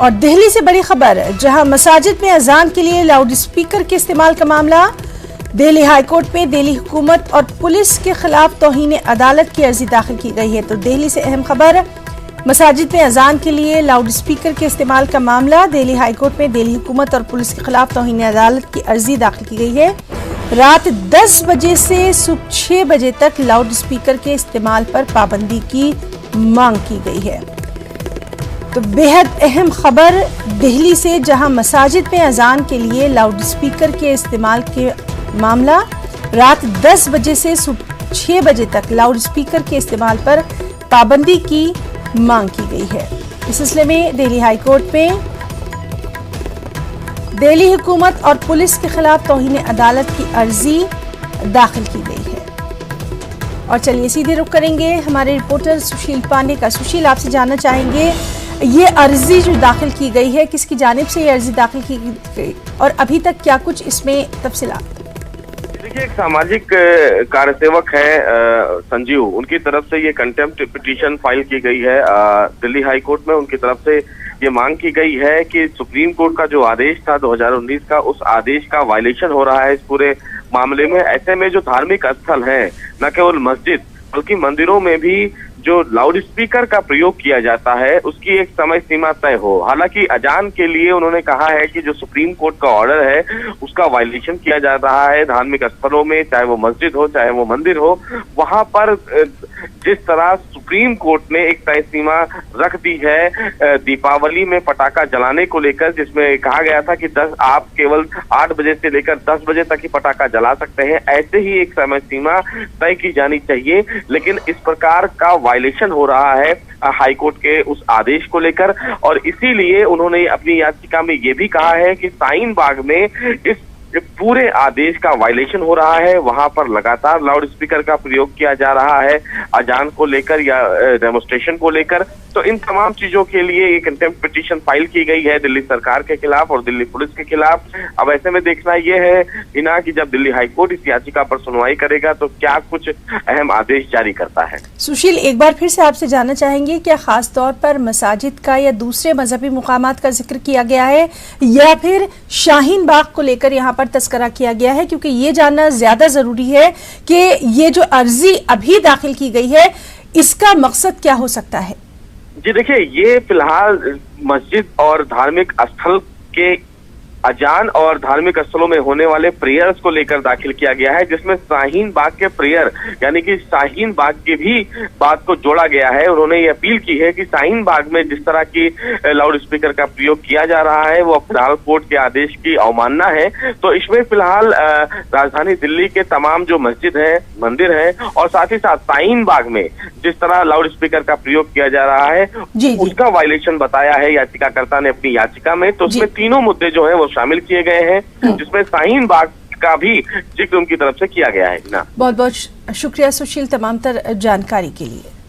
और दिल्ली से बड़ी खबर, जहां मसाजिद में अजान के लिए लाउड स्पीकर के इस्तेमाल का मामला। दिल्ली हाईकोर्ट में दिल्ली हुकूमत और पुलिस के खिलाफ तौहीन अदालत की अर्जी दाखिल की गई है। तो दिल्ली से अहम खबर, मसाजिद में अजान के लिए लाउड स्पीकर के इस्तेमाल का मामला। दिल्ली हाईकोर्ट में दिल्ली हुकूमत और पुलिस के खिलाफ तौहीन अदालत की अर्जी दाखिल की गई है। रात 10 बजे से सुबह 6 बजे तक लाउड स्पीकर के इस्तेमाल पर पाबंदी की मांग की गई है। तो बेहद अहम खबर दिल्ली से, जहां मसाजिद में अजान के लिए लाउड स्पीकर के इस्तेमाल के मामला। रात 10 बजे से सुबह 6 बजे तक लाउड स्पीकर के इस्तेमाल पर पाबंदी की मांग की गई है। इस सिलसिले में दिल्ली हाईकोर्ट में दिल्ली हुकूमत और पुलिस के खिलाफ तौहीन अदालत की अर्जी दाखिल की गई है। और चलिए सीधे रुख करेंगे हमारे रिपोर्टर सुशील पांडे का। सुशील, आपसे जानना चाहेंगे ये अर्जी जो दाखिल की गई है, किसकी जानिब से ये अर्जी दाखिल की गई और अभी तक क्या कुछ इसमें तफसीलात? देखिए, एक सामाजिक कार्यसेवक है संजीव, उनकी तरफ से ये कंटेम्प्ट पिटीशन फाइल की गई है दिल्ली हाई कोर्ट में। उनकी तरफ से ये मांग की गई है कि सुप्रीम कोर्ट का जो आदेश था 2019 का, उस आदेश का वायलेशन हो रहा है इस पूरे मामले में। ऐसे में जो धार्मिक स्थल है, न केवल मस्जिद बल्कि मंदिरों में भी जो लाउड स्पीकर का प्रयोग किया जाता है उसकी एक समय सीमा तय हो। हालांकि अजान के लिए उन्होंने कहा है कि जो सुप्रीम कोर्ट का ऑर्डर है उसका वायलेशन किया जा रहा है धार्मिक स्थलों में, चाहे वो मस्जिद हो चाहे वो मंदिर हो। वहां पर जिस तरह सुप्रीम कोर्ट ने एक तय सीमा रख दी है दीपावली में पटाखा जलाने को लेकर, जिसमें कहा गया था कि आप केवल 8 बजे से लेकर 10 बजे तक ही पटाखा जला सकते हैं, ऐसे ही एक समय सीमा तय की जानी चाहिए। लेकिन इस प्रकार का वायलेशन हो रहा है हाईकोर्ट के उस आदेश को लेकर, और इसीलिए उन्होंने अपनी याचिका में ये भी कहा है कि शाहीन बाग में इस पूरे आदेश का वायलेशन हो रहा है। वहां पर लगातार लाउड स्पीकर का प्रयोग किया जा रहा है अजान को लेकर या डेमोन्स्ट्रेशन को लेकर। तो इन तमाम चीजों के लिए एक कंटेम्प्ट पिटीशन फाइल की गई है दिल्ली सरकार के खिलाफ और दिल्ली पुलिस के खिलाफ। अब ऐसे में देखना यह है हिना कि जब दिल्ली हाईकोर्ट इस याचिका पर सुनवाई करेगा तो क्या कुछ अहम आदेश जारी करता है। सुशील, एक बार फिर से आपसे जानना चाहेंगे, क्या खास तौर पर मसाजिद का या दूसरे मजहबी मुकामात का जिक्र किया गया है या फिर शाहीन बाग को लेकर यहाँ पर तस्करा किया गया है? क्योंकि ये जानना ज्यादा जरूरी है कि ये जो अर्जी अभी दाखिल की गई है इसका मकसद क्या हो सकता है। जी देखिए, ये फिलहाल मस्जिद और धार्मिक स्थल के अजान और धार्मिक स्थलों में होने वाले प्रेयर्स को लेकर दाखिल किया गया है, जिसमें शाहीन बाग के प्रेयर यानी कि शाहीन बाग की भी बात को जोड़ा गया है। उन्होंने ये अपील की है कि शाहीन बाग में जिस तरह की लाउड स्पीकर का प्रयोग किया जा रहा है वो फिलहाल कोर्ट के आदेश की अवमानना है। तो इसमें फिलहाल राजधानी दिल्ली के तमाम जो मस्जिद है, मंदिर है और साथ ही साथ शाहीन बाग में जिस तरह लाउड स्पीकर का प्रयोग किया जा रहा है उसका वायलेशन बताया है याचिकाकर्ता ने अपनी याचिका में। तो उसमें तीनों मुद्दे जो है वो शामिल किए गए हैं, जिसमें शाहीन बाग का भी जिक्र उनकी तरफ से किया गया है। बहुत बहुत शुक्रिया सुशील तमाम तर जानकारी के लिए।